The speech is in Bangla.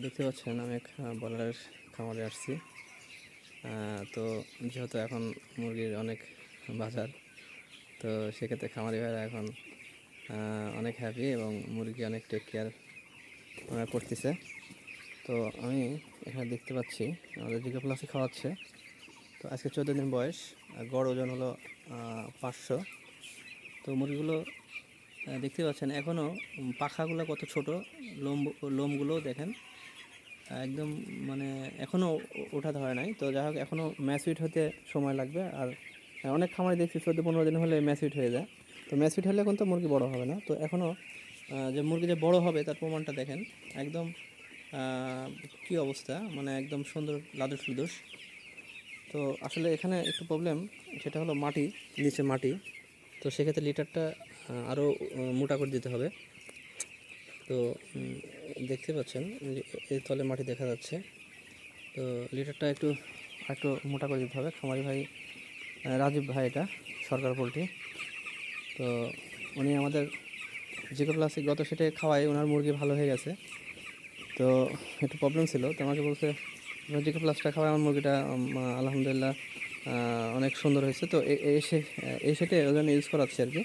দেখতে পাচ্ছেন আমি এক ব্রয়লারের খামারে আসছি। তো যেহেতু এখন মুরগির অনেক বাজার, তো সেক্ষেত্রে খামারি ভাইরা এখন অনেক হ্যাপি এবং মুরগি অনেক টেক কেয়ার করতেছে। তো আমি এখানে দেখতে পাচ্ছি আমাদের জিকে প্লাসে খাওয়াচ্ছে। তো আজকে 14 দিন বয়স, গড় ওজন হলো 500। তো মুরগিগুলো দেখতে পাচ্ছেন এখনও পাখাগুলো কত ছোট, লোমগুলো দেখেন একদম, মানে এখনও ওঠাতে হয় নাই। তো যাই হোক, এখনও ম্যাচুইট হতে সময় লাগবে। আর অনেক খামারে দেখছি 14-15 দিন হলে ম্যাচুইট হয়ে যায়। তো ম্যাচুইট হলে কিন্তু মুরগি বড় হবে না। তো এখনও যে মুরগি যে বড় হবে তার প্রমাণটা দেখেন একদম। কি অবস্থা, মানে একদম সুন্দর লাদুস লুদুস। তো আসলে এখানে একটু প্রবলেম, সেটা হলো মাটি, নিচে মাটি। তো সেক্ষেত্রে লিটারটা আরও মোটা করে দিতে হবে। তো দেখতে পাচ্ছেন এর তলে মাটি দেখা যাচ্ছে। তো লিটারটা একটু একটু মোটা করে দিতে হবে। খামারি ভাই রাজীব ভাই, এটা সরকার পোলট্রি। তো উনি আমাদের জিকো প্লাসিক গত সেটে খাওয়াই ওনার মুরগি ভালো হয়ে গেছে। তো একটু প্রবলেম ছিল, তো আমাকে বলছে জিকো প্লাসটা খাওয়াই আমার মুরগিটা আলহামদুলিল্লাহ অনেক সুন্দর হয়েছে। তো এই সেটে ওই জন্য ইউজ করাচ্ছে আর কি।